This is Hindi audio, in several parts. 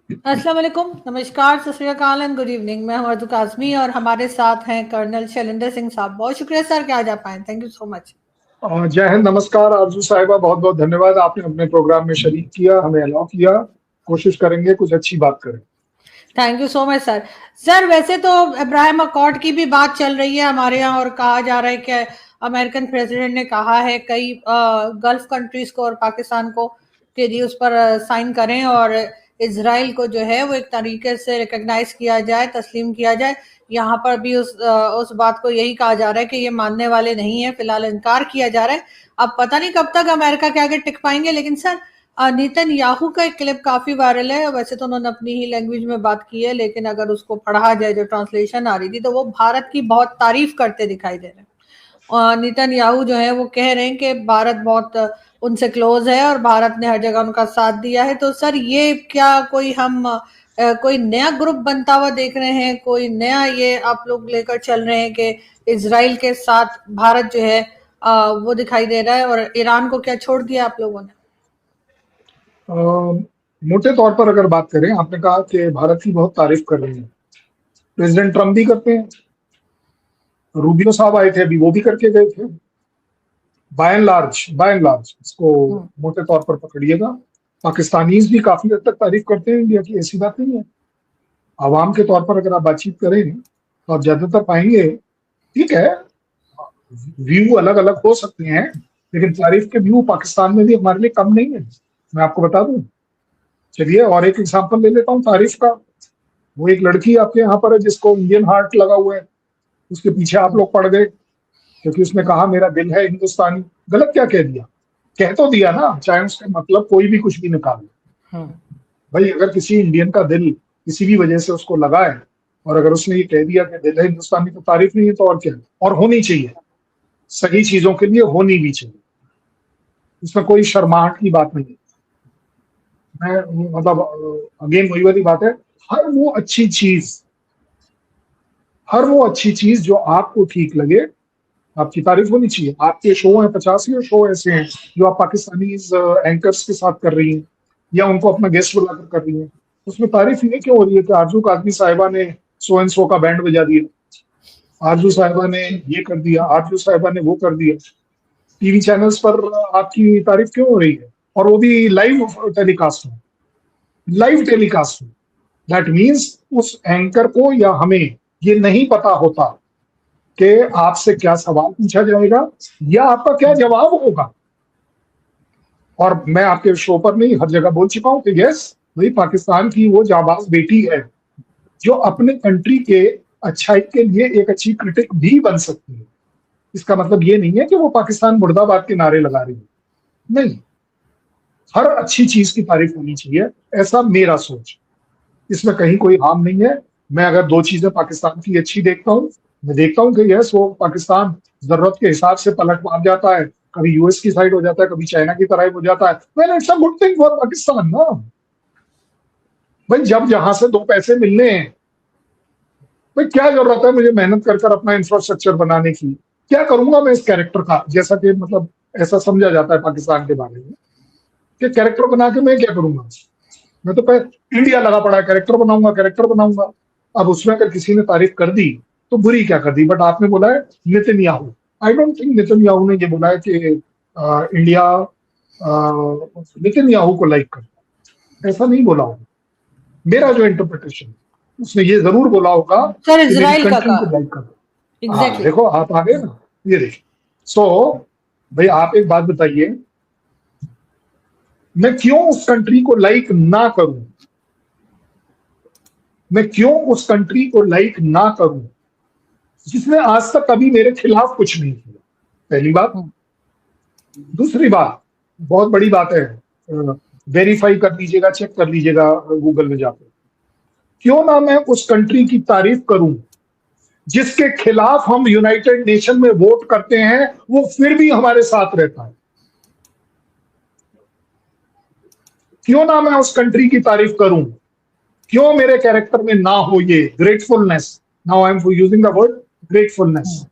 अस्सलाम वालेकुम, नमस्कार, सत श्री अकाल एंड गुड इवनिंग। मैं हूं अर्जुन काजमी और हमारे साथ हैं कर्नल शैलेंद्र सिंह साहब। बहुत शुक्रिया सर कि आज आप आए। Thank you so much. जय हिंद, नमस्कार आरजू साहिबा, बहुत बहुत धन्यवाद। आपने अपने प्रोग्राम में शरीक किया, हमें अलाउ किया। कोशिश करेंगे कुछ अच्छी बात करें। Thank you so much sir. Sir वैसे तो अब्राहम अकॉर्ड की भी बात चल रही है हमारे यहाँ और कहा जा रहा है कि अमेरिकन प्रेसिडेंट ने कहा है कई गल्फ कंट्रीज को और पाकिस्तान को कि जी उस पर साइन करें और इसराइल को जो है वो एक तरीके से रिकग्नाइज किया जाए, तस्लीम किया जाए। यहाँ पर भी उस बात को यही कहा जा रहा है कि ये मानने वाले नहीं है, फिलहाल इनकार किया जा रहा है। अब पता नहीं कब तक अमेरिका के आगे टिक पाएंगे। लेकिन सर नेतन्याहू का एक क्लिप काफी वायरल है। वैसे तो उन्होंने अपनी ही लैंग्वेज में बात की है, लेकिन अगर उसको पढ़ा जाए, जो ट्रांसलेशन आ रही थी, तो वो भारत की बहुत तारीफ करते दिखाई दे रहे हैं। नेतन्याहू जो है वो कह रहे हैं कि भारत बहुत उनसे क्लोज है और भारत ने हर जगह उनका साथ दिया है। तो सर ये क्या कोई हम कोई नया ग्रुप बनता हुआ देख रहे हैं, कोई नया ये आप लोग लेकर चल रहे हैं कि इसराइल के साथ भारत जो है वो दिखाई दे रहा है और ईरान को क्या छोड़ दिया आप लोगों ने? मोटे तौर पर अगर बात करें, आपने कहा कि भारत की बहुत तारीफ कर रहे हैं। प्रेसिडेंट ट्रम्प भी करते हैं, रूबियो साहब आए थे अभी, वो भी करके गए थे। बाय एंड लार्ज इसको मोटे तौर पर पकड़िएगा। पाकिस्तानीज भी काफी हद तक तारीफ करते हैं इंडिया की, ऐसी बात नहीं है। आवाम के तौर पर अगर आप बातचीत करें तो आप ज्यादातर पाएंगे, ठीक है, व्यू अलग अलग हो सकते हैं, लेकिन तारीफ के व्यू पाकिस्तान में भी हमारे लिए कम नहीं है, मैं आपको बता दूं। चलिए और एक एग्जांपल ले लेता हूँ तारीफ का। वो एक लड़की आपके यहाँ पर है जिसको इंडियन हार्ट लगा हुआ है, उसके पीछे आप लोग पड़ गए क्योंकि उसने कहा मेरा दिल है हिंदुस्तानी। गलत क्या कह दिया? कह तो दिया ना, चाहे उसका मतलब कोई भी कुछ भी निकाले। भाई अगर किसी इंडियन का दिल किसी भी वजह से उसको लगा है और अगर उसने ये कह दिया कि दिल है हिंदुस्तानी, तो तारीफ नहीं है तो और क्या है? और होनी चाहिए, सही चीजों के लिए होनी भी चाहिए, इसमें कोई शर्माहट की बात नहीं है। मैं मतलब अगेन वही वाली बात है, हर वो अच्छी चीज हर वो अच्छी चीज जो आपको ठीक लगे, आपकी तारीफ होनी चाहिए। आपके शो हैं, 50 शो ऐसे हैं जो आप पाकिस्तानी एंकर्स के साथ कर रही हैं या उनको अपना गेस्ट बुलाकर कर रही हैं, उसमें तारीफ ये क्यों हो रही है कि आरजू काजमी साहिबा ने सो एंड सो का बैंड बजा दिया, आरजू साहिबा ने ये कर दिया, आरजू साहिबा ने वो कर दिया। टीवी चैनल्स पर आपकी तारीफ क्यों हो रही है? और वो भी लाइव टेलीकास्ट में। दैट मीन्स उस एंकर को या हमें ये नहीं पता होता कि आपसे क्या सवाल पूछा जाएगा या आपका क्या जवाब होगा। और मैं आपके शो पर नहीं, हर जगह बोल चुका हूं कि यस, वही पाकिस्तान की वो जाबाज बेटी है जो अपने कंट्री के अच्छाई के लिए एक अच्छी क्रिटिक भी बन सकती है। इसका मतलब ये नहीं है कि वो पाकिस्तान मुर्दाबाद के नारे लगा रही है, नहीं। हर अच्छी चीज की तारीफ होनी चाहिए, ऐसा मेरा सोच। इसमें कहीं कोई हार्म नहीं है। मैं अगर दो चीजें पाकिस्तान की अच्छी देखता हूँ, मैं देखता हूँ कि यस, वो पाकिस्तान जरूरत के हिसाब से पलट मार जाता है, कभी यूएस की साइड हो जाता है, कभी चाइना की तरह हो जाता है। Well, it's a good thing for Pakistan ना। भाई जब जहां से दो पैसे मिलने हैं, भाई क्या जरूरत है मुझे मेहनत कर कर अपना इंफ्रास्ट्रक्चर बनाने की? क्या करूंगा मैं इस कैरेक्टर का? जैसा कि मतलब ऐसा समझा जाता है पाकिस्तान के बारे में कि कैरेक्टर बना के मैं क्या करूंगा? मैं तो इंडिया लगा पड़ा है, कैरेक्टर बनाऊंगा कैरेक्टर बनाऊंगा। अब उसमें अगर किसी ने तारीफ कर दी तो बुरी क्या कर दी? बट आपने बोला है Netanyahu. I don't think Netanyahu ने ये बोला है कि इंडिया नेतन्याहू को लाइक करता, ऐसा नहीं बोला होगा। मेरा जो इंटरप्रिटेशन, उसने ये जरूर बोला होगा सर कि मेरी इजराइल का कंट्री को लाइक करता। हाँ एग्जैक्टली। देखो, आप आ गए ना, ये देखिए। सो भाई आप एक बात बताइए, मैं क्यों उस कंट्री को लाइक ना करूं? मैं क्यों उस कंट्री को लाइक ना करूं जिसने आज तक कभी मेरे खिलाफ कुछ नहीं किया? पहली बात। दूसरी बात, बहुत बड़ी बात है, वेरीफाई कर लीजिएगा, चेक कर लीजिएगा गूगल में जाकर। क्यों ना मैं उस कंट्री की तारीफ करूं जिसके खिलाफ हम यूनाइटेड नेशन में वोट करते हैं, वो फिर भी हमारे साथ रहता है? क्यों ना मैं उस कंट्री की तारीफ करूं? क्यों मेरे कैरेक्टर में ना हो ये gratefulness? Now I am using the word gratefulness.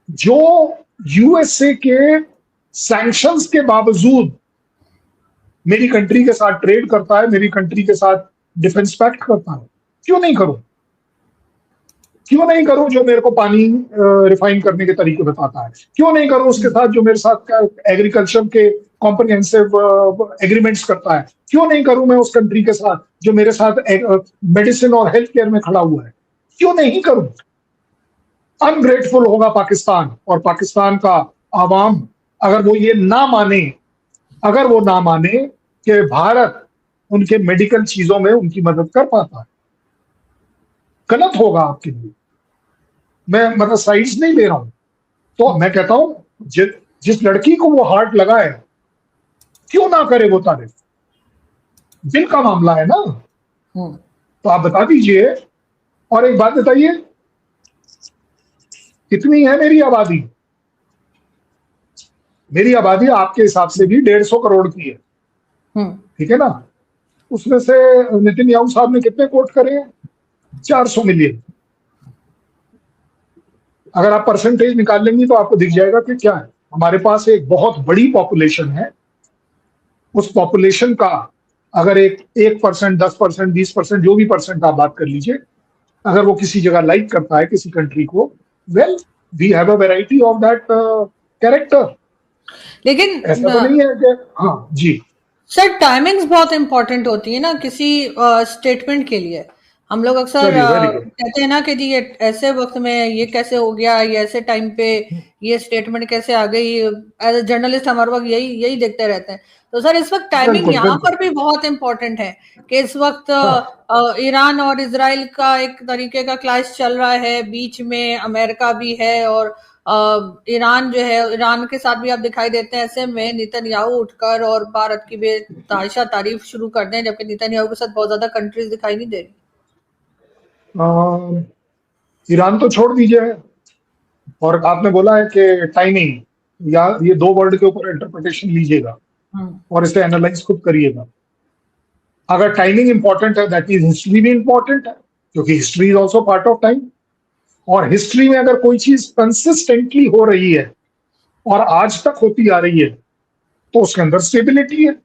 जो यूएसए के सैंक्शंस के बावजूद मेरी कंट्री के साथ ट्रेड करता है, मेरी कंट्री के साथ डिफेंस पैक्ट करता है, क्यों नहीं करूं? क्यों नहीं करूं जो मेरे को पानी रिफाइन करने के तरीके बताता है? क्यों नहीं करूं उसके साथ जो मेरे साथ एग्रीकल्चर के कॉम्प्रिहेंसिव एग्रीमेंट्स करता है? क्यों नहीं करूं मैं उस कंट्री के साथ जो मेरे साथ मेडिसिन और हेल्थ केयर में खड़ा हुआ है? क्यों नहीं करूं? अनग्रेटफुल होगा पाकिस्तान, और पाकिस्तान का आवाम अगर वो ये ना माने, अगर वो ना माने कि भारत उनके मेडिकल चीजों में उनकी मदद कर पाता है, गलत होगा आपके लिए। मैं मतलब साइड्स नहीं ले रहा हूं। तो मैं कहता हूं जिस लड़की को वो हार्ट लगा है, क्यों ना करे वो तारीफ? दिल का मामला है ना। तो आप बता दीजिए। और एक बात बताइए, कितनी है मेरी आबादी? मेरी आबादी आपके हिसाब से भी 150 करोड़ की है, ठीक है ना? उसमें से नेतन्याहू साहब ने कितने कोट करे? 400 मिलियन। अगर आप परसेंटेज निकाल लेंगे तो आपको दिख जाएगा कि क्या है। हमारे पास एक बहुत बड़ी पॉपुलेशन है। उस पॉपुलेशन का अगर 1%, 10%, 20%, जो भी परसेंट आप बात कर लीजिए, अगर वो किसी जगह लाइक करता है किसी कंट्री को, well we have a variety of that character. लेकिन ऐसा तो नहीं है कि हाँ जी सर, टाइमिंग्स बहुत इंपॉर्टेंट होती है ना किसी स्टेटमेंट के लिए। हम लोग अक्सर कहते हैं ना कि जी ये ऐसे वक्त में ये कैसे हो गया, ये ऐसे टाइम पे ये स्टेटमेंट कैसे आ गई। एज ए जर्नलिस्ट हमारे वक्त यही देखते रहते हैं। तो सर इस वक्त टाइमिंग यहाँ पर भी बहुत इंपॉर्टेंट है कि इस वक्त ईरान और इजराइल का एक तरीके का क्लैश चल रहा है, बीच में अमेरिका भी है और ईरान जो है, ईरान के साथ भी आप दिखाई देते हैं। ऐसे में नेतन्याहू उठकर और भारत की बेतहाशा तारीफ शुरू कर दें, जबकि नेतन्याहू के साथ बहुत ज्यादा कंट्रीज दिखाई नहीं दे रही। ईरान तो छोड़ दीजिए, और आपने बोला है कि टाइमिंग, या ये 2 वर्ड के ऊपर इंटरप्रिटेशन लीजिएगा और इसे एनालाइज खुद करिएगा। अगर टाइमिंग इंपॉर्टेंट है, दैट मींस हिस्ट्री भी इंपॉर्टेंट है, क्योंकि history is also part of time. और हिस्ट्री में अगर कोई चीज कंसिस्टेंटली हो रही है और आज तक होती आ रही है तो उसके अंदर स्टेबिलिटी है।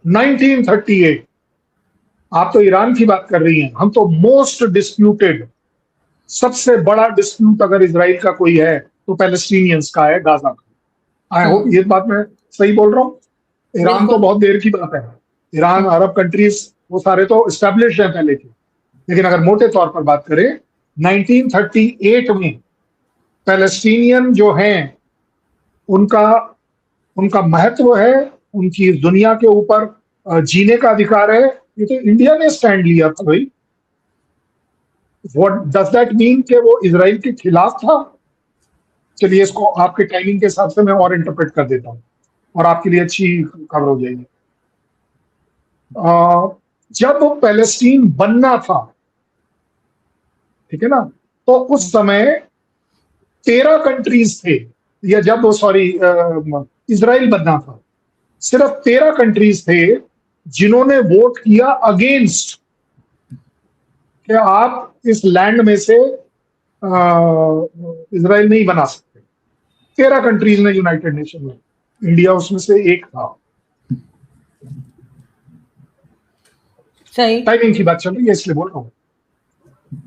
1938 आप तो ईरान की बात कर रही हैं, हम तो मोस्ट डिस्प्यूटेड, सबसे बड़ा डिस्प्यूट अगर इजराइल का कोई है तो पैलेस्टीनियंस का है, गाजा का। आई होप ये बात मैं सही बोल रहा हूं। ईरान तो बहुत देर की बात है। ईरान, अरब कंट्रीज, वो सारे तो एस्टेब्लिश्ड हैं पहले के। लेकिन अगर मोटे तौर पर बात करें, 1938 में पैलेस्टीनियन जो हैं उनका महत्व है, उनकी दुनिया के ऊपर जीने का अधिकार है। ये तो इंडिया ने स्टैंड लिया था भाई। व्हाट डज दैट मीन कि वो इजराइल के खिलाफ था? चलिए इसको आपके टाइमिंग के हिसाब से मैं और इंटरप्रेट कर देता हूं और आपके लिए अच्छी खबर हो जाएगी। जब पैलेस्टीन बनना था, ठीक है ना, तो उस समय 13 कंट्रीज थे, या जब वो इजराइल बनना था, सिर्फ 13 कंट्रीज थे जिन्होंने वोट किया अगेंस्ट कि आप इस लैंड में से इजराइल नहीं बना सकते। 13 कंट्रीज ने यूनाइटेड नेशन में, इंडिया उसमें से एक था। सही टाइमिंग की बात चल रही है इसलिए बोल रहा हूं,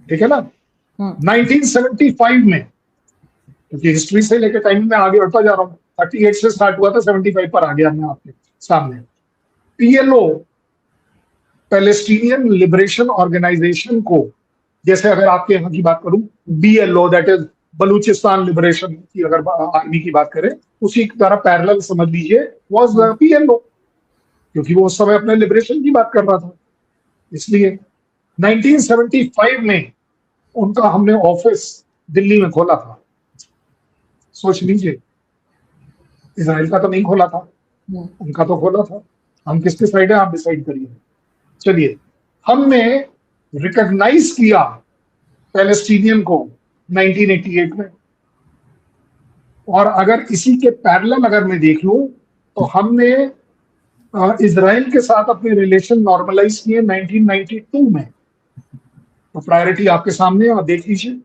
ठीक है ना। 1975 में, क्योंकि हिस्ट्री से लेकर टाइमिंग में आगे बढ़ता जा रहा हूं, 38 से स्टार्ट हुआ था, 75 पर आ गया मैं आपके सामने। पीएलओ, पैलेस्टीनियन लिबरेशन ऑर्गेनाइजेशन को, जैसे अगर आपके यहाँ की बात करूं, BLO that is Balochistan liberation की अगर आर्मी की बात करें, उसी की तरह पैरेलल समझ लीजिए वाज पीएलओ, क्योंकि वो उस समय अपने लिबरेशन की बात कर रहा था। इसलिए 1975 में उनका हमने ऑफिस दिल्ली में खोला था। सोच लीजिए, इजराइल का तो नहीं खोला था, उनका तो खोला था। हम किसके साइड है आप डिसाइड करिए। चलिए, हमने रिकॉग्नाइज किया पैलेस्टीनियन को 1988 में, और अगर इसी के पैरेलल अगर मैं देख लूं तो हमने इजराइल के साथ अपने रिलेशन नॉर्मलाइज किए 1992 में। तो प्रायोरिटी आपके सामने, आप देख लीजिए।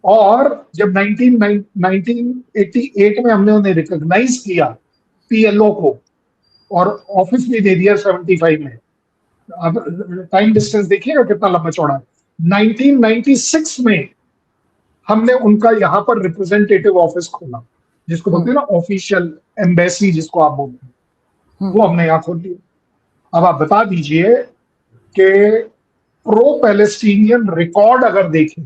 और जब 1988 में हमने उन्हें रिकॉग्नाइज किया, पीएलओ को, और ऑफिस भी दे दिया 75 में। अब टाइम डिस्टेंस देखिएगा कितना लंबा चौड़ा है। 1996 में हमने उनका यहाँ पर रिप्रेजेंटेटिव ऑफिस खोला, जिसको बोलते हैं ना ऑफिशियल एम्बेसी जिसको आप बोलते हैं, वो हमने यहाँ खोल दिया। अब आप बता दीजिए कि प्रो पैलेस्टीनियन रिकॉर्ड अगर देखें,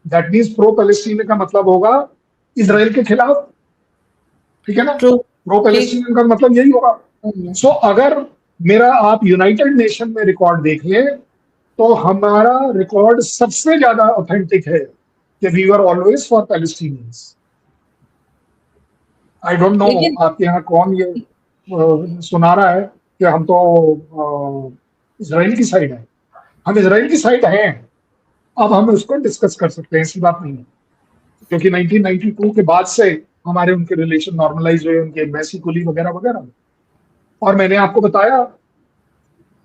दैट मीन्स प्रो पैलेस्टीनियन का मतलब होगा इजराइल के खिलाफ, ठीक है ना? प्रो पैलेस्टीनियन का मतलब यही होगा। सो अगर मेरा आप यूनाइटेड नेशन में रिकॉर्ड देख लें तो हमारा रिकॉर्ड सबसे ज्यादा ऑथेंटिक है कि we were always for Palestinians. I don't know आपके यहाँ कौन ये सुना रहा है कि हम तो इजराइल की साइड है। हम इजराइल की साइड हैं, अब हम उसको डिस्कस कर सकते हैं, ऐसी बात नहीं है, क्योंकि 1992 के बाद से हमारे उनके रिलेशन नॉर्मलाइज हुए, उनके एम्बेसी खुली वगैरह वगैरह। और मैंने आपको बताया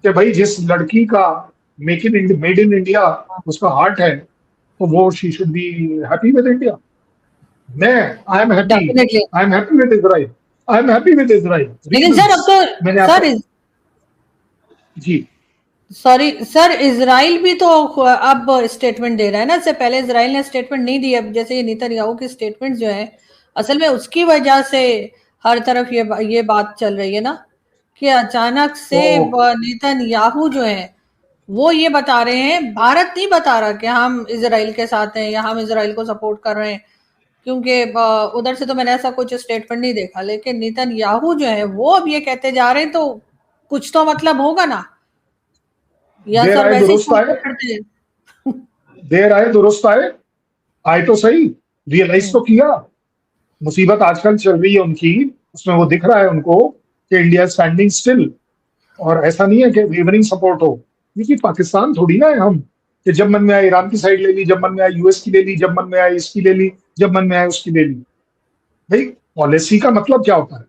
कि भाई जिस लड़की का मेड इन इंडिया उसका हार्ट है, तो वो she should be happy with India. मैं I am happy with Israel, I am happy with Israel. लेकिन सर अब तो sir ji sorry sir, Israel भी तो अब स्टेटमेंट दे रहा है ना। इससे पहले इजराइल ने स्टेटमेंट नहीं दिया। जैसे ये नेतन्याहू की स्टेटमेंट जो है, असल में उसकी वजह से हर तरफ ये बात चल रही है ना, कि अचानक से नेतन्याहू जो है वो ये बता रहे हैं, भारत नहीं बता रहा कि हम इजराइल के साथ हैं या हम इजराइल को सपोर्ट कर रहे हैं, क्योंकि उधर से तो मैंने ऐसा कुछ स्टेटमेंट नहीं देखा। लेकिन नेतन्याहू जो है वो अब ये कहते जा रहे हैं, तो कुछ तो मतलब होगा ना, या सर वैसे देर आए दुरुस्त आए तो सही, रियलाइज तो किया। मुसीबत आजकल चल रही है उनकी, उसमें वो दिख रहा है उनको कि इंडिया स्टैंडिंग स्टिल, और ऐसा नहीं है कि वेवरिंग सपोर्ट हो। क्योंकि पाकिस्तान थोड़ी ना है हम कि जब मन में आए ईरान की साइड ले ली, जब मन में आए यूएस की ले ली, जब मन में आए इसकी ले ली, जब मन में आए उसकी ले ली। भाई पॉलिसी का मतलब क्या होता है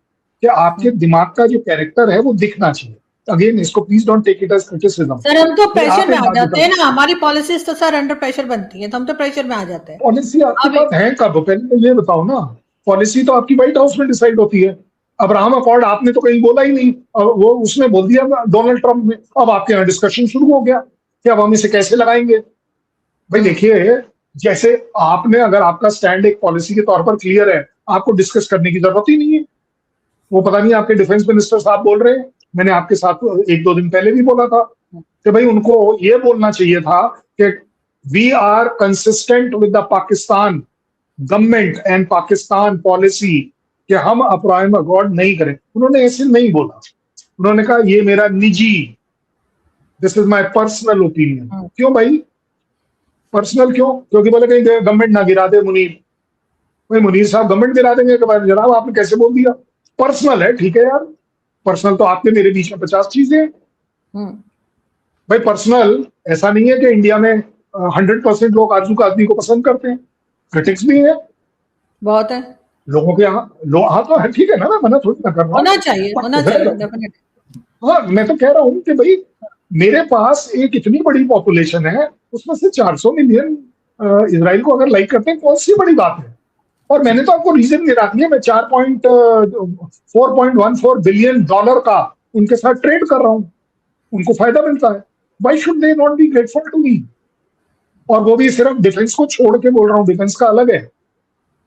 कि आपके दिमाग का जो कैरेक्टर है वो दिखना चाहिए। अगेन इसको please don't take it as criticism. Sir हम तो प्रेशर में आ जाते हैं ना, हमारी पॉलिसीज तो सर अंडर प्रेशर बनती हैं, तो हम तो प्रेशर में आ जाते हैं। पॉलिसी आपके पास है कब? पहले तो ये बताओ ना। पॉलिसी तो आपकी व्हाइट हाउस में डिसाइड होती है। अब्राहम अकॉर्ड आपने तो कहीं बोला ही नहीं, वो उसने बोल दिया डोनाल्ड ट्रंप ने। अब आपके यहाँ डिस्कशन शुरू हो गया कि अब हम इसे कैसे लगाएंगे। भाई देखिए, जैसे आपने, अगर आपका स्टैंड एक पॉलिसी के तौर पर क्लियर है, आपको डिस्कस करने की जरूरत ही नहीं है। वो पता नहीं आपके डिफेंस मिनिस्टर साहब बोल रहे हैं, मैंने आपके साथ 1-2 दिन पहले भी बोला था कि भाई उनको ये बोलना चाहिए था कि we are consistent with the Pakistan government and Pakistan policy कि हम अब्राहम अकॉर्ड नहीं करें। उन्होंने ऐसे नहीं बोला, उन्होंने कहा ये मेरा निजी, this is my personal opinion. क्यों भाई पर्सनल क्यों? क्योंकि बोले कहीं गवर्नमेंट ना गिरा दे मुनीर। भाई मुनीर साहब गवर्नमेंट गिरा देंगे कि भाई जनाब आपने कैसे बोल दिया? पर्सनल है, ठीक है यार, पर्सनल तो आपके मेरे बीच में 50 चीजें हैं। भाई पर्सनल ऐसा नहीं है कि इंडिया में 100% लोग आजू का आदमी को पसंद करते हैं, क्रिटिक्स भी है, बहुत है लोगों के यहाँ। हाँ तो है, ठीक है ना, मैं मना थोड़ी ना कर रहा हूँ, होना चाहिए डेफिनेटली। हाँ मैं तो कह रहा हूँ कि भाई मेरे पास एक इतनी बड़ी पॉपुलेशन है, उसमें से 400 मिलियन इजराइल को अगर लाइक करते हैं, कौन सी बड़ी बात है? और मैंने तो आपको रीजन गिरा दिया, मैं 4.14 बिलियन डॉलर का उनके साथ ट्रेड कर रहा हूँ, उनको फायदा मिलता है। Why should they not be grateful to me? और वो भी सिर्फ डिफेंस को छोड़ के बोल रहा हूँ, डिफेंस का अलग है,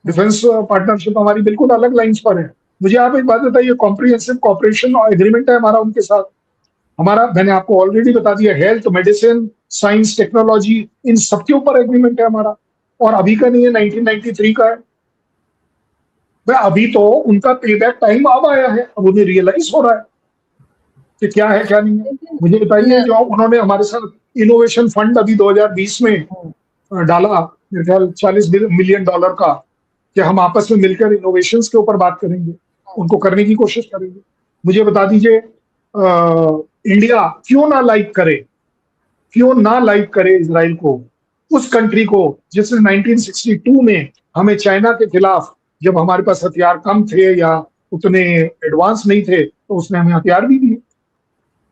डिफेंस पार्टनरशिप हमारी बिल्कुल अलग लाइंस पर है। मुझे आप एक बात बताइए, कॉम्प्रिहेंसिव कॉपरेशन एग्रीमेंट है हमारा उनके साथ। हमारा, मैंने आपको ऑलरेडी बता दिया, हेल्थ, मेडिसिन, साइंस, टेक्नोलॉजी, इन सबके ऊपर एग्रीमेंट है हमारा। और अभी का नहीं है, 1993 का है। भाई अभी तो उनका पेबैक टाइम अब आया है, अब उन्हें रियलाइज हो रहा है कि क्या है क्या नहीं है। मुझे बताइए, जो उन्होंने हमारे साथ इनोवेशन फंड अभी 2020 में डाला, मेरे ख्याल $40 मिलियन का, कि हम आपस में मिलकर इनोवेशंस के ऊपर बात करेंगे, उनको करने की कोशिश करेंगे। मुझे बता दीजिए, इंडिया क्यों ना लाइक करे इजराइल को, उस कंट्री को जिसने 1962 में हमें चाइना के खिलाफ, जब हमारे पास हथियार कम थे या उतने एडवांस नहीं थे, तो उसने हमें हथियार भी दिए,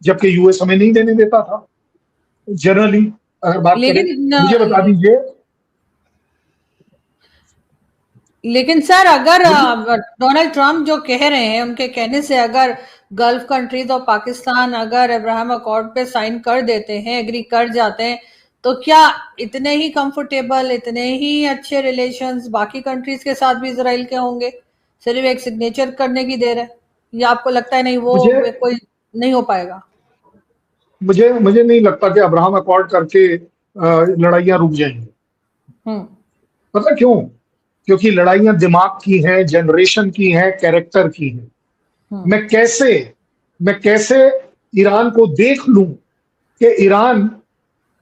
जबकि यूएस हमें नहीं देने देता था। जनरली अगर बात करें, मुझे बता दीजिए, लेकिन सर अगर डोनाल्ड ट्रम्प जो कह रहे हैं, उनके कहने से अगर गल्फ कंट्रीज और पाकिस्तान अगर अब्राहम अकॉर्ड पे साइन कर देते हैं, एग्री कर जाते हैं, तो क्या इतने ही कंफर्टेबल, इतने ही अच्छे रिलेशंस बाकी कंट्रीज के साथ भी इजराइल के होंगे? सिर्फ एक सिग्नेचर करने की देर है, या आपको लगता है नहीं वो कोई नहीं हो पाएगा? मुझे नहीं लगता कि अब्राहम अकॉर्ड करके लड़ाइयां रुक जाएंगी। पता क्यों? क्योंकि लड़ाइयां दिमाग की हैं, जनरेशन की हैं, कैरेक्टर की हैं। मैं कैसे ईरान को देख लूं कि ईरान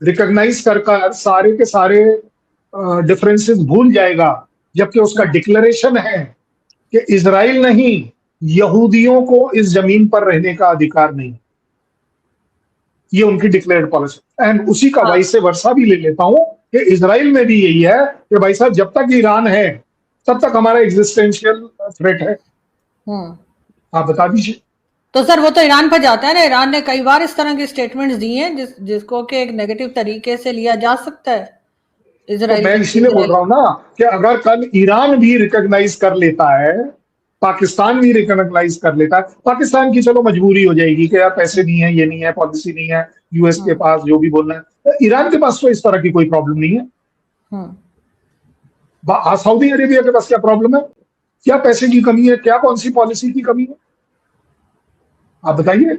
रिकॉग्नाइज कर सारे के सारे डिफरेंसेस भूल जाएगा, जबकि उसका डिक्लेरेशन है कि इजराइल नहीं, यहूदियों को इस जमीन पर रहने का अधिकार नहीं। ये उनकी डिक्लेयर्ड पॉलिसी। एंड उसी का भाई से वर्षा भी ले लेता हूं कि इजराइल में भी यही है कि भाई साहब जब तक ईरान है तब तक हमारा एग्जिस्टेंशियल थ्रेट है। आप बता दीजिए। तो सर वो तो ईरान पर जाता है ना, ईरान ने कई बार इस तरह के स्टेटमेंट्स दिए हैं जिसको कि एक नेगेटिव तरीके से लिया जा सकता है इजराइल। तो मैं इसीलिए बोल रहा हूं ना कि अगर कल ईरान भी रिकॉग्नाइज कर लेता है, पाकिस्तान भी रिकॉग्नाइज कर लेता है, पाकिस्तान की चलो मजबूरी हो जाएगी कि यार पैसे नहीं है, ये नहीं है, पॉलिसी नहीं है, यूएस के पास जो भी बोलना है, तो ईरान के पास तो इस तरह की कोई प्रॉब्लम नहीं है। सऊदी अरेबिया के पास क्या प्रॉब्लम है? क्या पैसे की कमी है? क्या कौन सी पॉलिसी की कमी है? आप बताइए।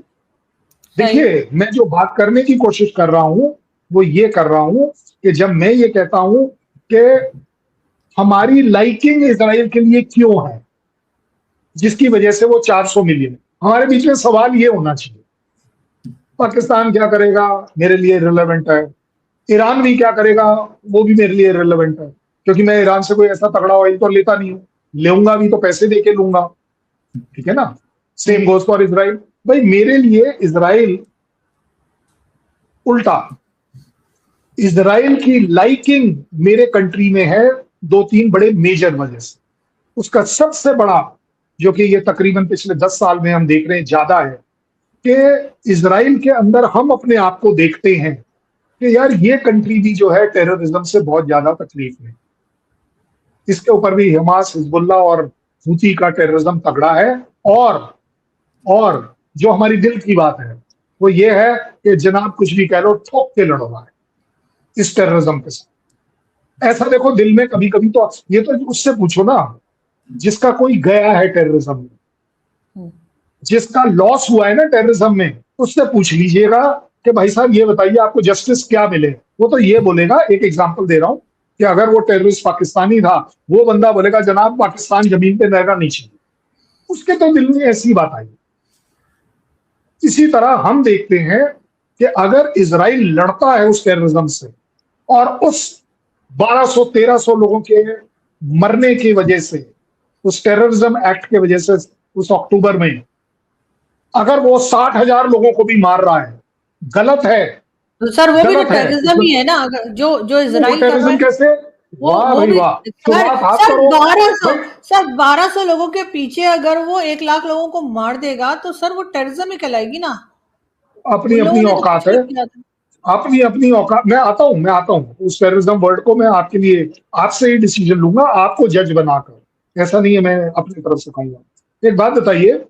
देखिए, मैं जो बात करने की कोशिश कर रहा हूं वो ये कर रहा हूं कि जब मैं ये कहता हूं कि हमारी लाइकिंग इजराइल के लिए क्यों है, जिसकी वजह से वो 400 मिलियन, हमारे बीच में सवाल ये होना चाहिए पाकिस्तान क्या करेगा मेरे लिए रिलेवेंट है, ईरान भी क्या करेगा वो भी मेरे लिए रिलेवेंट है, क्योंकि मैं ईरान से कोई ऐसा तगड़ा ऑयल तो लेता नहीं हूं, लेऊंगा भी तो पैसे देके लूंगा, ठीक है ना। Same goes for Israel. भाई मेरे लिए इजराइल उल्टा, इजराइल की लाइकिंग मेरे कंट्री में है 2-3 बड़े मेजर वजह से। उसका सबसे बड़ा, जो कि ये तकरीबन पिछले 10 साल में हम देख रहे हैं ज्यादा है, कि इजराइल के अंदर हम अपने आप को देखते हैं कि यार ये कंट्री भी जो है टेररिज्म से बहुत ज्यादा तकलीफ में, इसके ऊपर भी हमास, हिजबुल्लाह और हूती का टेररिज्म तगड़ा है। और जो हमारी दिल की बात है वो ये है कि जनाब कुछ भी कह लो, ठोक के लड़ो है इस टेररिज्म के साथ। ऐसा देखो दिल में कभी कभी तो ये तो उससे पूछो ना जिसका कोई गया है टेररिज्म में, जिसका लॉस हुआ है ना टेररिज्म में, उससे पूछ लीजिएगा कि भाई साहब ये बताइए आपको जस्टिस क्या मिले। वो तो ये बोलेगा, एक एग्जांपल दे रहा हूं, कि अगर वो टेररिस्ट पाकिस्तानी था, वो बंदा बोलेगा जनाब पाकिस्तान जमीन पे रहना नहीं चाहिए, उसके तो दिल में ऐसी बात आई। इसी तरह हम देखते हैं कि अगर इजराइल लड़ता है उस टेररिज्म से, और उस 1200-1300 लोगों के मरने की वजह से, उस टेररिज्म एक्ट के वजह से उस अक्टूबर में, अगर वो 60,000 लोगों को भी मार रहा है, गलत है। तो सर वो भी तो टेररिज्म ही है ना, अगर जो इजराइल कर रहा है। कैसे? वाह भाई वाह। सर 1200 लोगों के पीछे अगर वो 1 लाख लोगों को मार देगा तो सर वो टेररिज्म ही कहलाएगी ना। अपनी अपनी औकात है, अपनी अपनी औकात। मैं आता हूँ उस टेररिज्म वर्ड को मैं आपके लिए, आपसे ही डिसीजन लूंगा, आपको जज बनाकर। ऐसा नहीं है मैं अपनी तरफ से कहूंगा। एक बात बताइए,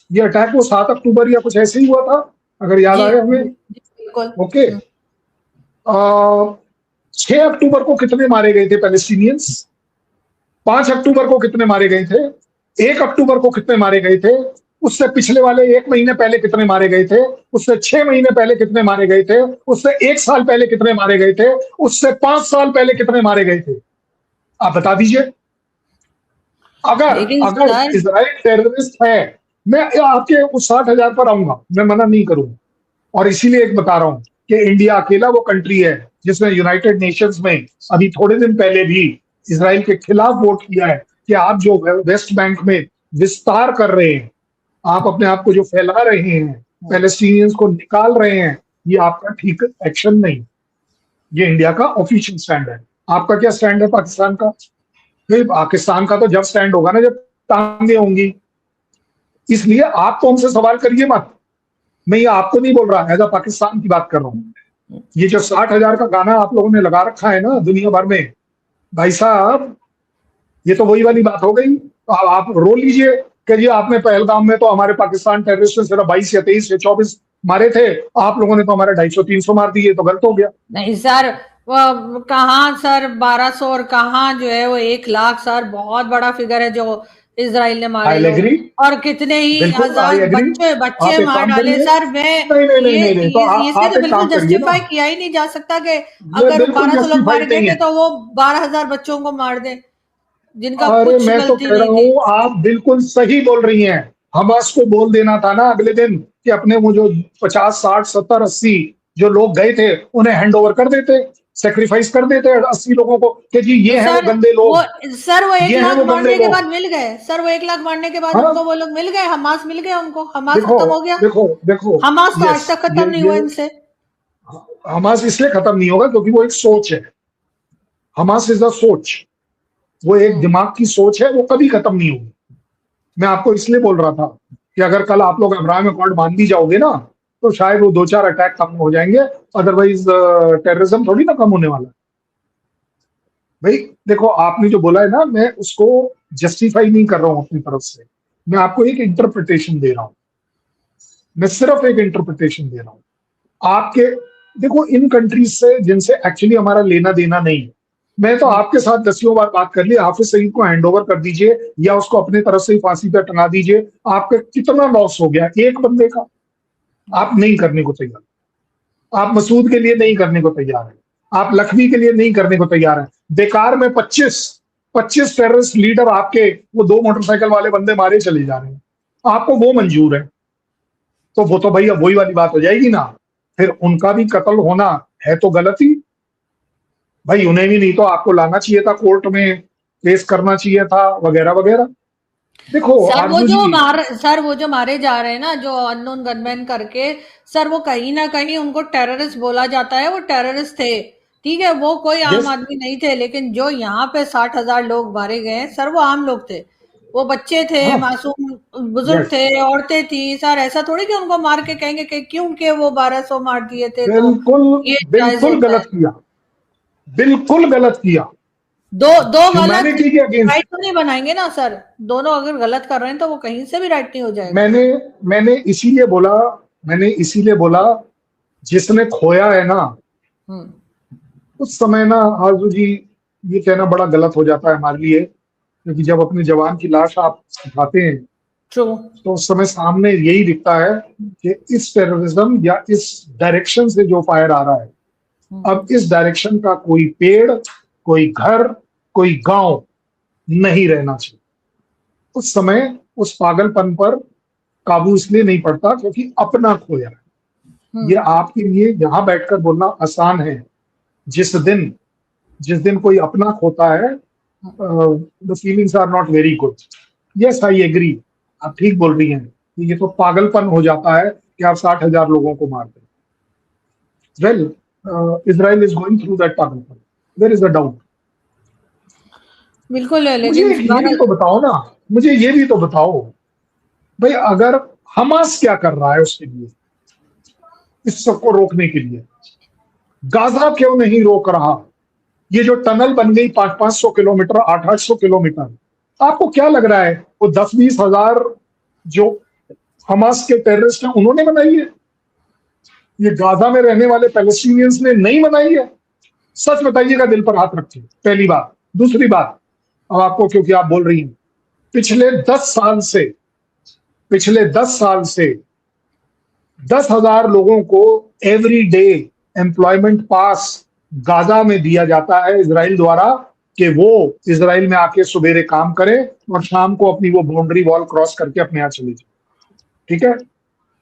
ये अटैक वो 7 अक्टूबर या कुछ ऐसे ही हुआ था, अगर याद आए हमें? ओके। 6 अक्टूबर को कितने मारे गए थे पैलेस्टीनियंस? 5 अक्टूबर को कितने मारे गए थे? 1 अक्टूबर को कितने मारे गए थे? उससे पिछले वाले 1 महीने पहले कितने मारे गए थे? उससे 6 महीने पहले कितने मारे गए थे? उससे 1 साल पहले कितने मारे गए थे? उससे 5 साल पहले कितने मारे गए थे? आप बता दीजिए। अगर इजराइल टेररिस्ट है, मैं आपके उस 60,000 पर आऊंगा, मैं मना नहीं करूंगा। और इसीलिए एक बता रहा हूं कि इंडिया अकेला वो कंट्री है जिसने यूनाइटेड नेशंस में अभी थोड़े दिन पहले भी इजराइल के खिलाफ वोट किया है कि आप जो वेस्ट बैंक में विस्तार कर रहे हैं, आप अपने आप को जो फैला रहे हैं, पैलेस्टीनियंस को निकाल रहे हैं, ये आपका ठीक एक्शन नहीं। ये इंडिया का ऑफिशियल स्टैंड है। आपका क्या स्टैंड है पाकिस्तान का? पाकिस्तान का तो जब स्टैंड होगा ना जब टांगे होंगी। इसलिए आप तो हमसे सवाल करिए मत, मैं ये आपको नहीं बोल रहा, एज अ पाकिस्तान की बात कर रहा हूं। ये जो 60,000 का गाना आप लोगों ने लगा रखा है ना दुनिया भर में, भाई साहब ये तो वही वाली बात हो गई। तो आप रो लीजिए कि जी आपने पहलगाम में तो हमारे पाकिस्तान टेररिस्ट ने सिर्फ 22 या 23 या 24 मारे थे, आप लोगों ने तो हमारे 250-300 मार दिए, तो गलत हो गया। नहीं सर, वो कहाँ सर 1200 और कहाँ जो है वो 1 लाख, सर बहुत बड़ा फिगर है जो इसराइल ने मारे आई लोग। एग्री, और कितने ही बिल्कुल आई हजार एग्री। बच्चे बच्चे आप एक मार काम डाले करिए, सर। मैं नहीं नहीं नहीं नहीं नहीं, तो इसमें आप तो एक बिल्कुल काम करिए ना, जस्टिफाई किया ही नहीं जा सकता कि ये अगर बिल्कुल 1200 लोग मार जस्टिफाइड गए नहीं थे है। तो वो 12,000 बच्चों को मार दें जिनका अरे कुछ मैं तो गलती कह रहा नहीं थी। हूं, आप बिल्कुल सही बोल रही हैं। हमास को बोल देना था ना अगले दिन कि अपने वो जो 50, 60, 70, 80 जो लोग गए थे उन्हें हैंड ओवर कर देते, सेक्रीफाइस कर देते 80 लोगों को कि जी तो ये हैं वो गंदे वो लोग, सर वो एक ये हैं लाख वो गंदे मारने के बाद लोग। मिल गए। सर वो 1 लाख मारने के बाद हाँ, उनको वो लोग मिल गए, हमास मिल गया उनको, हमास देखो खत्म हो गया। देखो देखो, हमास तो यस, आज तक खत्म नहीं हुआ ये इनसे। हमास इसलिए खत्म नहीं होगा क्योंकि वो एक सोच है। हमास इज अ सोच, वो एक हम्म दिमाग की सोच है, वो कभी खत्म नहीं होगी। मैं आपको इसलिए बोल रहा था कि अगर कल आप लोग अब्राहम अकॉर्ड मान भी जाओगे ना, तो शायद वो 2-4 अटैक कम हो जाएंगे, अदरवाइज टेररिज्म थोड़ी ना कम होने वाला है। भाई देखो, आपने जो बोला है ना, मैं उसको जस्टिफाई नहीं कर रहा हूं अपनी तरफ से, मैं आपको एक इंटरप्रिटेशन दे रहा हूं, मैं सिर्फ एक इंटरप्रिटेशन दे रहा हूं आपके। देखो, इन कंट्रीज से जिनसे एक्चुअली हमारा लेना देना नहीं, मैं तो हम्म आपके साथ दसियों बार बात कर ली, हाफिज सईद को हैंड ओवर कर दीजिए या उसको अपनी तरफ से ही फांसी पर टंगा दीजिए, आपका कितना लॉस हो गया एक बंदे का। आप नहीं करने को तैयार, आप मसूद के लिए नहीं करने को तैयार है, आप लखवी के लिए नहीं करने को तैयार है। बेकार में 25 टेररिस्ट लीडर आपके, वो 2 मोटरसाइकिल वाले बंदे मारे चले जा रहे हैं, आपको वो मंजूर है। तो वो तो भाई अब वही वाली बात हो जाएगी ना, फिर उनका भी कत्ल होना है तो गलती। भाई उन्हें भी नहीं तो आपको लाना चाहिए था कोर्ट में, केस करना चाहिए था, वगैरह वगैरह। देखो आरजू जी, सर वो जो मारे जा रहे हैं ना, जो अननोन गनमैन करके, सर वो कहीं ना कहीं उनको टेररिस्ट बोला जाता है, वो टेररिस्ट थे। ठीक है, वो कोई आम यस आदमी नहीं थे, लेकिन जो यहाँ पे 60,000 लोग मारे गए हैं सर, वो आम लोग थे। वो बच्चे थे, हाँ, मासूम बुजुर्ग यस, थे, औरतें थी सर। ऐसा थोड़ी कि उनको मार के कहेंगे कि क्योंकि वो 1200 मार दिए थे तो बिल्कुल, ये जायज बिल्कुल होता है। गलत किया, बिल्कुल गलत किया, दो दो गलत ह्यूमैनिटी के राइट अगेंस्ट। तो नहीं बनाएंगे ना सर। दोनों अगर गलत कर रहे हैं तो वो कहीं से भी राइट नहीं हो जाएगा। मैंने मैंने इसीलिए बोला, मैंने इसीलिए बोला, जिसने खोया है ना, हम्म उस समय ना आरजू जी, ये कहना बड़ा गलत हो जाता है हमारे लिए, क्योंकि जब अपने जवान की लाश आप उठाते हैं ट्रू। तो उस समय सामने यही दिखता है कि इस टेररिज्म या इस डायरेक्शन से जो फायर आ रहा है, अब इस डायरेक्शन का कोई पेड़, कोई घर, कोई गांव नहीं रहना चाहिए। उस समय उस पागलपन पर काबू इसलिए नहीं पड़ता क्योंकि अपना खोया है। ये आपके लिए यहां बैठकर बोलना आसान है, जिस दिन जिस दिन कोई अपना खोता है, the feelings are not very good. Yes I agree, आप ठीक बोल रही हैं कि ये तो पागलपन हो जाता है कि आप 60,000 लोगों को मार दें। Well, Israel is going through that पागलपन, देयर इज अ डाउट। बिल्कुल है, मुझे लेकिन ये भी तो बताओ ना, मुझे ये भी तो बताओ भाई, अगर हमास क्या कर रहा है उसके लिए, इस सबको रोकने के लिए, गाजा क्यों नहीं रोक रहा? ये जो टनल बन गई 500-500 किलोमीटर, 800-800 किलोमीटर, आपको क्या लग रहा है वो 10-20 हजार जो हमास के टेररिस्ट हैं उन्होंने बनाई है? ये गाजा में रहने वाले पैलेस्टीनियंस ने नहीं बनाई है? सच बताइएगा, दिल पर हाथ रखिए, पहली बात। दूसरी बात, अब आपको, क्योंकि आप बोल रही हैं, पिछले 10 साल से पिछले 10 साल से 10,000 लोगों को एवरी डे एम्प्लॉयमेंट पास गाजा में दिया जाता है इजराइल द्वारा, कि वो इजराइल में आके सवेरे काम करें और शाम को अपनी वो बाउंड्री वॉल क्रॉस करके अपने यहाँ चले जाए। ठीक है,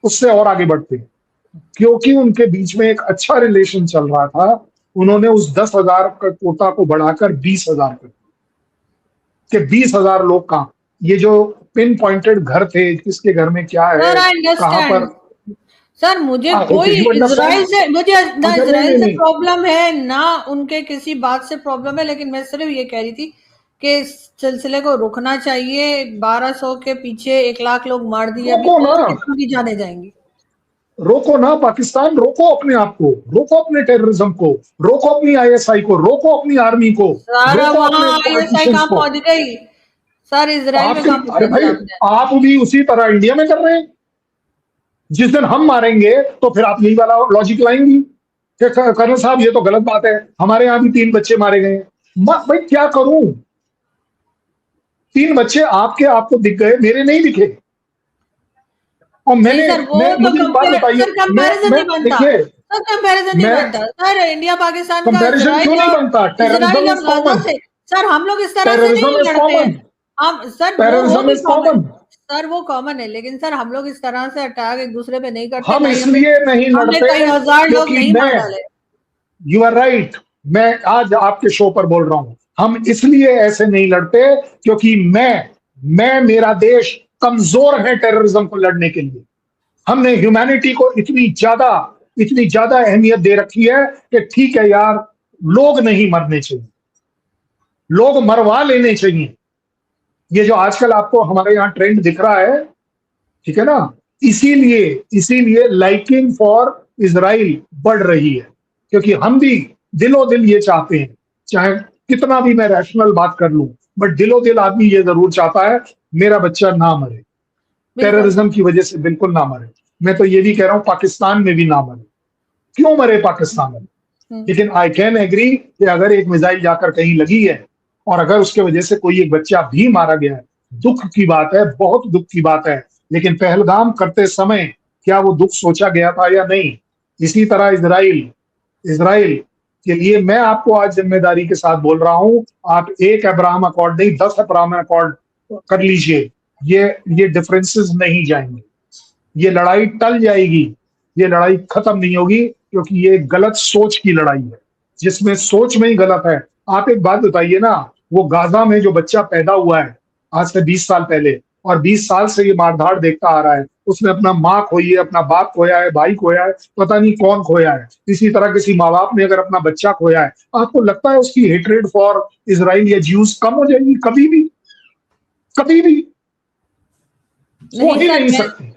उससे और आगे बढ़ते हैं, क्योंकि उनके बीच में एक अच्छा रिलेशन चल रहा था, उन्होंने उस 10,000 का कोटा को बढ़ाकर 20,000 कर दिया, कि 20,000 लोग कहाँ, ये जो पिन पॉइंटेड घर थे, किसके घर में क्या सर है, आई कहाँ पर, अंडरस्टैंड। सर मुझे ओके कोई यू अंडरस्टैंड। इजराइल से, मुझे ना अच्छा, नहीं इजराइल नहीं से नहीं, प्रॉब्लम है ना उनके किसी बात से प्रॉब्लम है, लेकिन मैं सिर्फ ये कह रही थी कि इस सिलसिले को रुकना चाहिए। 1200 के पीछे 1 लाख लोग मार दिए, अभी रोको ना, और कितनी की जाने जाएंगी। रोको ना पाकिस्तान, रोको अपने आप को, रोको अपने टेररिज्म को, रोको अपनी आईएसआई को, रोको अपनी आर्मी को, सर रोको वहां अपने आईएसआई पॉलिटिशियंस कहाँ को। पहुंच गई? सर इसराइल आप में कहाँ सिर्फ, अरे पहुंच भाई, आपने? आप भी उसी तरह इंडिया में कर रहे हैं। जिस दिन हम मारेंगे तो फिर आप यही वाला लॉजिक लाएंगी कि कर्नल साहब ये तो गलत बात है, हमारे यहाँ भी 3 बच्चे मारे गए। भाई क्या करूं, 3 बच्चे आपके आपको दिख गए, मेरे नहीं दिखे। और नहीं सर, वो तो मुझे एक बात बताइए, सर कंपैरिजन नहीं बनता। देखिए, सर कंपैरिजन नहीं मैं बनता सर, इंडिया पाकिस्तान का, कंपैरिजन क्यों नहीं बनता? टेररिज्म इसराइल इज और गाजा कॉमन, से। सर हम लोग इस तरह से नहीं टेररिज्म इज लड़ते कॉमन, हैं। हम सर वो टेररिज्म भी इज कॉमन, कॉमन। सर वो कॉमन है, लेकिन सर हम लोग इस तरह से अटैक एक दूसरे पे नहीं करते। हम कहीं हमने इसलिए नहीं हमने लड़ते कई हजार लोग क्योंकि नहीं मार मैं, डाले। यू आर राइट, मैं आज आपके शो पर बोल रहा हूं, हम इसलिए ऐसे नहीं लड़ते क्योंकि मैं मेरा देश कमजोर है टेररिज्म को लड़ने के लिए। हमने ह्यूमैनिटी को इतनी ज्यादा अहमियत दे रखी है कि ठीक है यार, लोग नहीं मरने चाहिए, लोग मरवा लेने चाहिए। ये जो आजकल आपको हमारे यहाँ ट्रेंड दिख रहा है, ठीक है ना, इसीलिए इसीलिए लाइकिंग फॉर इजराइल बढ़ रही है, क्योंकि हम भी दिलो दिल ये चाहते हैं, चाहे कितना भी मैं रैशनल बात कर लूं, बट दिलो दिल आदमी ये जरूर चाहता है मेरा बच्चा ना मरे, टेररिज्म की वजह से बिल्कुल ना मरे। मैं तो ये भी कह रहा हूं पाकिस्तान में भी ना मरे, क्यों मरे पाकिस्तान में। लेकिन आई कैन एग्री कि अगर एक मिसाइल जाकर कहीं लगी है और अगर उसके वजह से कोई एक बच्चा भी मारा गया है, दुख की बात है, बहुत दुख की बात है। लेकिन पहलगाम करते समय क्या वो दुख सोचा गया था या नहीं? इसी तरह इजराइल के लिए मैं आपको आज जिम्मेदारी के साथ बोल रहा हूं, आप एक अब्राहम अकॉर्ड नहीं 10 अब्राहम अकॉर्ड कर लीजिए, ये डिफरेंसेस नहीं जाएंगे, ये लड़ाई टल जाएगी, ये लड़ाई खत्म नहीं होगी, क्योंकि ये गलत सोच की लड़ाई है, जिसमें सोच में ही गलत है। आप एक बात बताइए ना, वो गाजा में जो बच्चा पैदा हुआ है आज से 20 साल पहले, और 20 साल से ये मारधाड़ देखता आ रहा है, उसने अपना माँ खोई है, अपना बाप खोया है, भाई खोया है, पता नहीं कौन खोया है। इसी तरह किसी माँ बाप ने अगर अपना बच्चा खोया है, आपको लगता है उसकी हेट्रेड फॉर इजराइल या ज्यूज कम हो जाएगी? कभी भी, कभी भी हो ही नहीं सकती।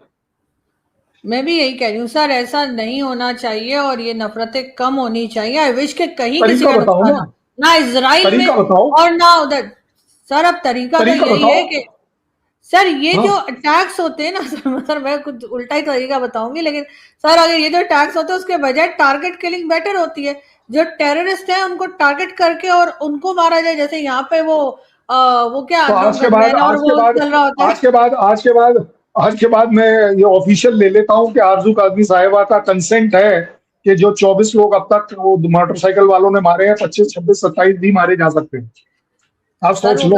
मैं भी यही कह रही हूँ सर, ऐसा नहीं होना चाहिए और ये नफरतें कम होनी चाहिए। आई विश के कहीं किसी का नुकसान ना इजराइल में और ना उधर। सर अब तरीका तो यही है कि सर ये जो अटैक्स होते हैं ना सर मैं कुछ उल्टा ही तरीका बताऊंगी, लेकिन सर अगर ये जो अटैक्स होते हैं उसके बजाय टारगेट किलिंग बेटर होती है। जो टेररिस्ट हैं उनको टारगेट करके और उनको मारा जाए, जैसे यहाँ पे वो क्या तो आज के बाद मैं ये ऑफिशियल ले लेता हूँ कि आरजू काजमी साहिबा का कंसेंट है कि जो 24 लोग अब तक वो मोटरसाइकिल वालों ने मारे हैं, 25, 26, 27 भी मारे जा सकते हैं। आप सोच लो,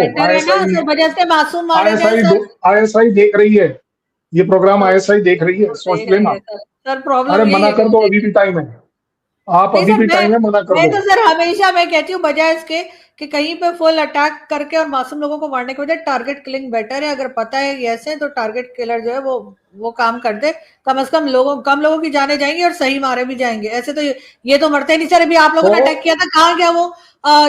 आईएसआई देख रही है, ये प्रोग्राम आईएसआई देख रही है, सोच लेना। सर प्रॉब्लम अरे मना कर दो, अभी भी टाइम है, आप अभी भी टाइम है, मना कर दो। मैं तो सर हमेशा मैं कहती हूँ बजाय इसके कि कहीं पे फुल अटैक करके और मासूम लोगों को मारने के बजाय टारगेट किलिंग बेटर है। अगर पता है कि ऐसे तो टारगेट किलर जो है वो काम कर दे, कम से कम कम लोगों की जाने जाएंगी और सही मारे भी जाएंगे। ऐसे तो ये तो मरते नहीं। सर अभी आप लोगों ने अटैक किया था, कहाँ गया वो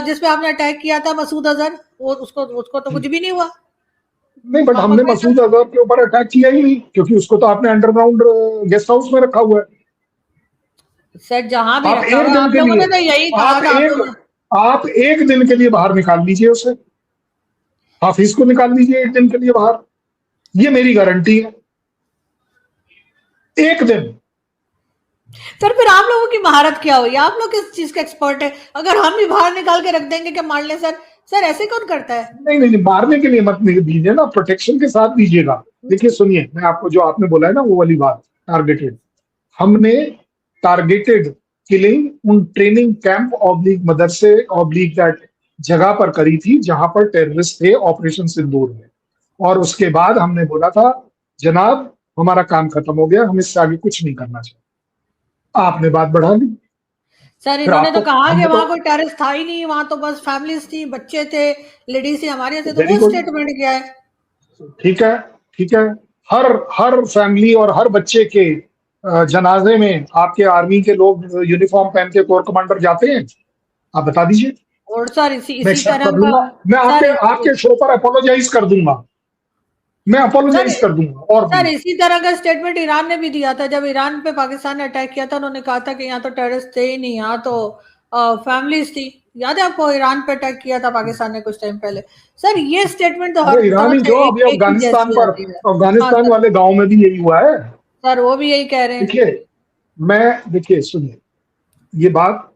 जिसपे आपने अटैक किया था मसूद अजहर, वो उसको तो कुछ भी नहीं हुआ। नहीं, बट हमने मसूद अजहर के ऊपर अटैक किया ही नहीं, क्योंकि उसको तो आपने अंडरग्राउंड गेस्ट हाउस में रखा हुआ है। सर जहां भी रखा हुआ, आप लोगों ने तो यही कहा था। आप एक दिन के लिए बाहर निकाल लीजिए उसे, हाफिज को निकाल लीजिए एक दिन के लिए बाहर, ये मेरी गारंटी है, एक दिन। सर फिर आप लोगों की महारत क्या हुई? आप लोग किस चीज के एक्सपर्ट है? अगर हम भी बाहर निकाल के रख देंगे क्या मार ले सर? सर ऐसे कौन करता है? नहीं, मारने के लिए मत दीजिए ना, प्रोटेक्शन के साथ दीजिएगा। देखिए सुनिए, मैं आपको जो आपने बोला है ना वो वाली बात, टारगेटेड, हमने टारगेटेड किलिंग उन ट्रेनिंग कैंप ऑब्लिक मदरसे ऑब्लिक दैट जगह पर करी थी जहां पर टेररिस्ट थे ऑपरेशन सिंदूर में, और उसके बाद हमने बोला था जनाब हमारा काम खत्म हो गया, हम इससे आगे कुछ नहीं करना चाहिए। आपने बात बढ़ा ली। सर इन्होंने तो कहा कि वहां कोई टेररिस्ट था ही नहीं, वहां तो बस फैमिलीज थी, बच्चे थे, लेडीज थी हमारे से, तो वो स्टेटमेंट किया है। ठीक है, हर फैमिली और हर बच्चे के जनाजे में आपके आर्मी के लोग यूनिफॉर्म पहन के कोर कमांडर जाते हैं? आप बता दीजिए। और सर इसी तरह मैं आपके शो पर अपोलोजाइज कर दूंगा। मैं अपोलोजाइज कर दूंगा। और सर इसी तरह का स्टेटमेंट ईरान ने भी दिया था जब ईरान पे पाकिस्तान ने अटैक किया था। उन्होंने कहा था कि यहाँ तो टेररिस्ट थे ही नहीं, यहाँ तो फैमिलीज थी। याद है आपको, ईरान पे अटैक किया था पाकिस्तान ने कुछ टाइम पहले। सर ये स्टेटमेंट तो हर ईरान तरफ ही से क्यों, एक अभी ही अफगानिस्तान जैसी पर, आती है। हाँ अफगानिस्तान सर, वाले गांव में भी यही हुआ है सर वो भी यही कह रहे हैं। देखिए सुनिए, ये बात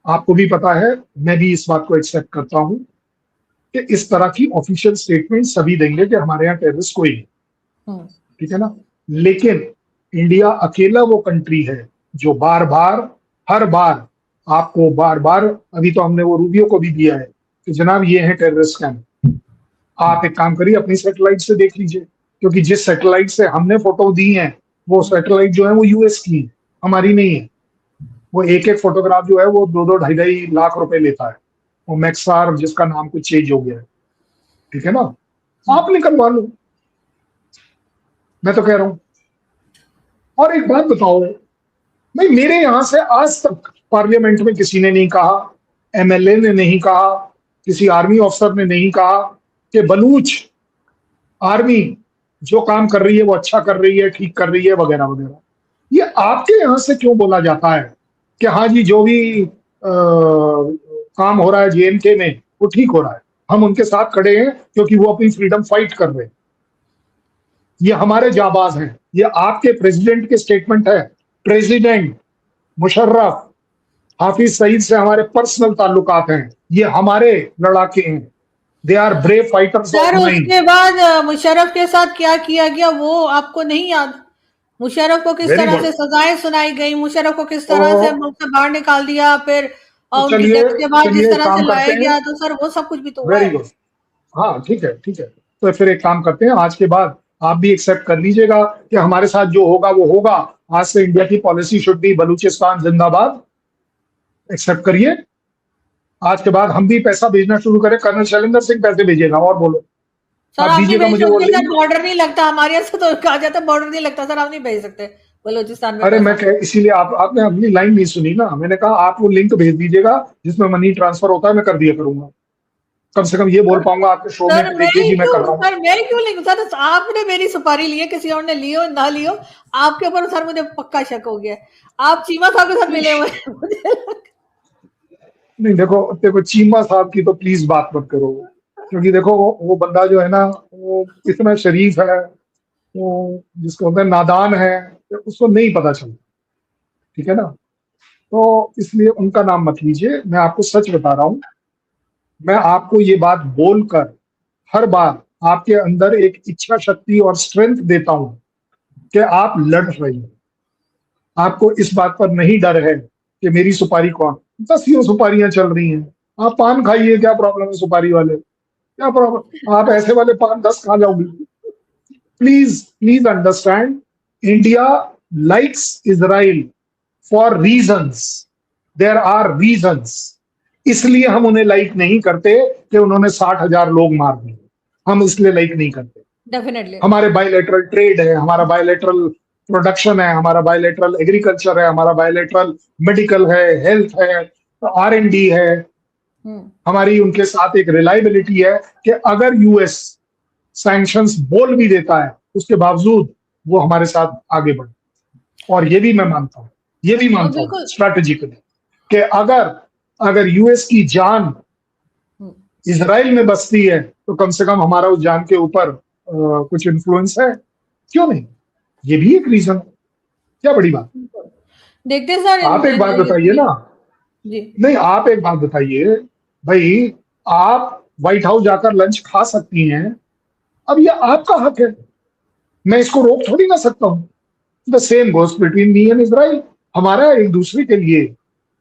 आपको भी पता है, मैं भी इस बात को एक्सेप्ट करता हूं कि इस तरह की ऑफिशियल स्टेटमेंट सभी देंगे कि हमारे यहाँ टेररिस्ट कोई नहीं, ठीक है ना। लेकिन इंडिया अकेला वो कंट्री है जो बार बार, हर बार आपको बार बार, अभी तो हमने वो रूबियो को भी दिया है कि जनाब ये है टेररिस्ट कैंप, आप एक काम करिए अपनी सैटेलाइट से देख लीजिए, क्योंकि जिस सैटेलाइट से हमने फोटो दी है वो सैटेलाइट जो है वो यूएस की है, हमारी नहीं है। वो एक एक फोटोग्राफ जो है वो 2-2 ढाई लाख रुपए लेता है, वो मैक्सार जिसका नाम कुछ चेंज हो गया है, ठीक है ना। आप निकलवा लो, मैं तो कह रहा हूं। और एक बात बताओ भाई, मेरे यहां से आज तक पार्लियामेंट में किसी ने नहीं कहा, एमएलए ने नहीं कहा, किसी आर्मी ऑफिसर ने नहीं कहा कि बलूच आर्मी जो काम कर रही है वो अच्छा कर रही है, ठीक कर रही है, वगैरह वगैरह। ये आपके यहां से क्यों बोला जाता है कि हाँ जी जो भी काम हो रहा है जेएनके में वो ठीक हो रहा है, हम उनके साथ खड़े हैं क्योंकि वो अपनी फ्रीडम फाइट कर रहे हैं। ये हमारे जाबाज हैं, ये आपके प्रेसिडेंट के स्टेटमेंट है। प्रेसिडेंट मुशर्रफ हाफिज सईद से हमारे पर्सनल ताल्लुकात हैं, ये हमारे लड़ाके हैं, they are brave fighters of sir mind. उसके बाद मुशर्रफ के साथ क्या किया गया वो आपको नहीं याद? मुशर्रफ को किस वेरी तरह गुड। से सजाएं सुनाई गई, मुशर्रफ को किस तो, तरह से मुल्क से बाहर निकाल दिया, फिर उनकी चलिए डेथ के बाद जिस चलिए एक तरह से काम करते लाया हैं। गया, तो सर वो सब कुछ भी तो हुआ वेरी है। गुड। हाँ ठीक है ठीक है, तो फिर एक काम करते हैं, आज के बाद आप भी एक्सेप्ट कर लीजिएगा कि हमारे साथ जो होगा वो होगा। आज से इंडिया की पॉलिसी शुड बी बलूचिस्तान जिंदाबाद, एक्सेप्ट करिए। आज के बाद हम भी पैसा भेजना शुरू करें, कर्नल शैलेंद्र सिंह पैसे भेजेगा। और बोलो, सर आप आप नहीं दीजिएगा भेज मुझे वो सकते सर, लिंक। बॉर्डर नहीं लगता हमारे यहाँ से, तो कहा जाता बॉर्डर नहीं लगता सर, आप नहीं भेज सकते बलूचिस्तान में अरे मैं पैसा। इसीलिए आपने अपनी लाइन नहीं सुनी ना, मैंने कहा आप वो लिंक भेज दीजिएगा जिसमें मनी ट्रांसफर होता है, मैं कर दिया करूंगा। कम से कम ये बोल पाऊंगा आपके शो में, सर मैं देखिए जी मैं कर रहा हूँ। सर मैं क्यों लिखूं सर? आपने मेरी सुपारी ली है, किसी और ने लियो ना लियो, आपके ऊपर सर मुझे पक्का शक हो गया। आप चीमा साहब के साथ मिले हुए हैं मुझे। नहीं देखो देखो, चीमा साहब की तो प्लीज बात मत करो, क्योंकि देखो वो बंदा जो है ना वो इतना शरीफ है, वो जिसको होता है नादान है, उसको नहीं पता चलता, ठीक है ना। तो इसलिए उनका नाम मत लीजिए, मैं आपको सच बता रहा हूं। मैं आपको ये बात बोलकर हर बार आपके अंदर एक इच्छा शक्ति और स्ट्रेंथ देता हूं कि आप लड़ रही हैं। आपको इस बात पर नहीं डर है कि मेरी सुपारी कौन, 10 सुपारियां चल रही हैं, आप पान खाइए, क्या प्रॉब्लम है सुपारी वाले, क्या प्रॉब्लम, आप ऐसे वाले पान 10 खा जाओगे। Please please understand, India likes Israel for reasons, there are reasons. इसलिए हम उन्हें लाइक नहीं करते कि उन्होंने 60,000 लोग मार दिए, हम इसलिए लाइक नहीं करते। डेफिनेटली हमारे बायलैटरल ट्रेड है, हमारा बायलैटरल प्रोडक्शन है, हमारा बायलैटरल एग्रीकल्चर है, हमारा बायलैटरल मेडिकल है, हेल्थ है, आर&डी है, हमारी उनके साथ एक रिलायबिलिटी है कि अगर यूएस सैंक्शंस बोल भी देता है उसके बावजूद वो हमारे साथ आगे बढ़े। और ये भी मैं मानता हूं, ये भी मानता हूं स्ट्रैटेजिकली कि अगर यूएस की जान इजराइल में बसती है तो कम से कम हमारा उस जान के ऊपर कुछ इन्फ्लुएंस है, क्यों नहीं। ये भी एक रीजन है, क्या बड़ी बात। देखते सर, आप एक बात बताइए ना जी। नहीं आप एक बात बताइए भाई, आप व्हाइट हाउस जाकर लंच खा सकती हैं, अब ये आपका हक है, मैं इसको रोक थोड़ी ना सकता हूं। The same goes between me and Israel, हमारा एक दूसरे के लिए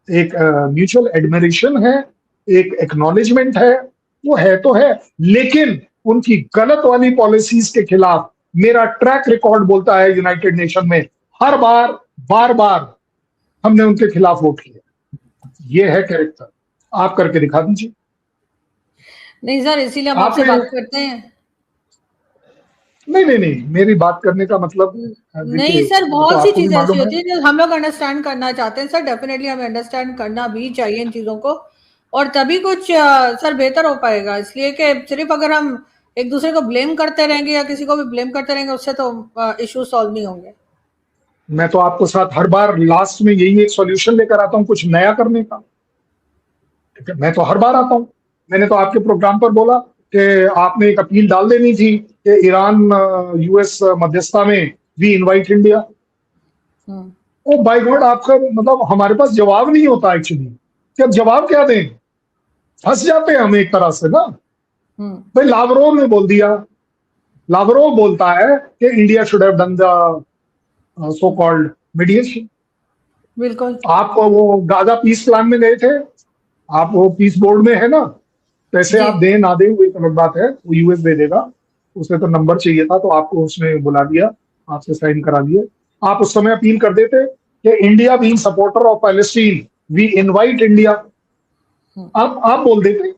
एक म्यूचुअल एडमिरेशन है, एक एक्नॉलेजमेंट है, वो है तो है। लेकिन उनकी गलत वाली पॉलिसीज के खिलाफ मेरा ट्रैक रिकॉर्ड बोलता है यूनाइटेड नेशन में हर बार बार बार हमने उनके खिलाफ वोट किया। ये है कैरेक्टर, आप करके दिखा दीजिए। नहीं सर, इसीलिए हम आपसे बात करते हैं। नहीं, मेरी बात करने का मतलब नहीं सर, बहुत सी चीजें ऐसी होती है जो हम लोग अंडरस्टैंड करना चाहते हैं सर, डेफिनेटली हमें अंडरस्टैंड करना भी चाहिए इन चीजों को, और तभी कुछ सर बेहतर हो पाएगा। इसलिए कि सिर्फ अगर हम एक दूसरे को ब्लेम करते रहेंगे या किसी को भी ब्लेम करते रहेंगे, उससे तो इश्यू सॉल्व नहीं होंगे। मैं तो आपको साथ हर बार लास्ट में यही एक सॉल्यूशन लेकर आता हूँ, कुछ नया करने का। ठीक है, मैं तो हर बार आता हूँ। मैंने तो आपके प्रोग्राम पर बोला कि आपने एक अपील डाल देनी थी कि ईरान यूएस मध्यस्थता में we invite India. Oh by god, आपका मतलब हमारे पास जवाब नहीं होता एक्चुअली कि अब जवाब क्या दें, फंस जाते हैं हम एक तरह से ना। भाई लावरोव ने बोल दिया, लावरोव बोलता है कि India should have done the so called mediation. बिल्कुल। आप वो गाजा पीस प्लान में गए थे, आप वो पीस बोर्ड में है ना, पैसे आप दें ना दें वो एक अलग बात है, वो यूएस दे देगा। उसे तो नंबर चाहिए था तो आपको उसने बुला दिया, आपसे साइन करा दिए। आप उस समय अपील कर देते कि India being supporter of Palestine we invite India, आप बोल देते।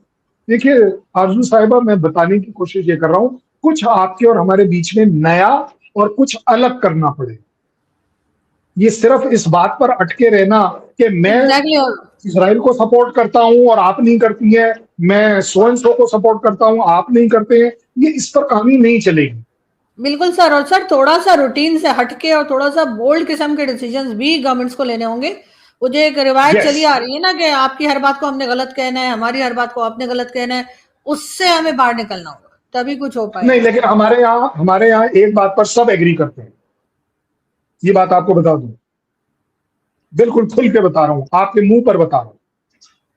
देखिए आरजू साहिबा, मैं बताने की कोशिश ये कर रहा हूँ, कुछ आपके और हमारे बीच में नया और कुछ अलग करना पड़े। ये सिर्फ इस बात पर अटके रहना कि मैं इजराइल को सपोर्ट करता हूं और आप नहीं करती है, मैं सो एंड सो को सपोर्ट करता हूं आप नहीं करते हैं, ये इस पर कहानी नहीं चलेगी। बिल्कुल सर। और सर थोड़ा सा रूटीन से हटके और थोड़ा सा बोल्ड किस्म के डिसीजंस भी गवर्नमेंट्स को लेने होंगे। वो जो एक रिवायत चली आ रही है ना कि आपकी हर बात को हमने गलत कहना है, हमारी हर बात को आपने गलत कहना है, उससे हमें बाहर निकलना होगा, तभी कुछ हो पाएगा। नहीं, लेकिन हमारे यहाँ एक बात पर सब एग्री करते हैं, ये बात आपको बता दूं, बिल्कुल खुल के बता रहा हूं, आपके मुंह पर बता रहा हूं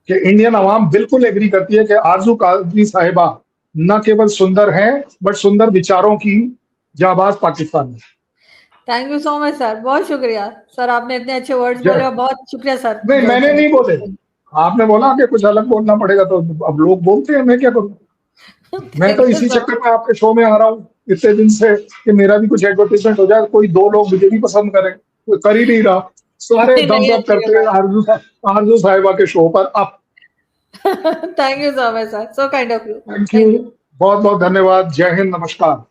कि इंडियन अवाम बिल्कुल एग्री करती है कि आरजू कादरी साहिबा न केवल सुंदर हैं बट सुंदर विचारों की जाबाज Pakistan. Thank you so much sir, बहुत शुक्रिया सर, आपने इतने अच्छे वर्ड्स बोले, बहुत शुक्रिया सर। नहीं, मैंने नहीं बोले, आपने बोला कि कुछ अलग बोलना पड़ेगा, तो अब लोग बोलते हैं, मैं क्या करूं। मैं तो इसी चक्कर में आपके शो में आ रहा हूँ इतने दिन से कि मेरा भी कुछ एडवर्टाइजमेंट हो जाए, कोई दो लोग मुझे भी पसंद करें, कोई कर ही नहीं रहा, सारे दम दम करते हैं आरजू साहिबा के शो पर। अब thank you so much sir, so kind of you. Thank you, बहुत बहुत धन्यवाद, जय हिंद, नमस्कार।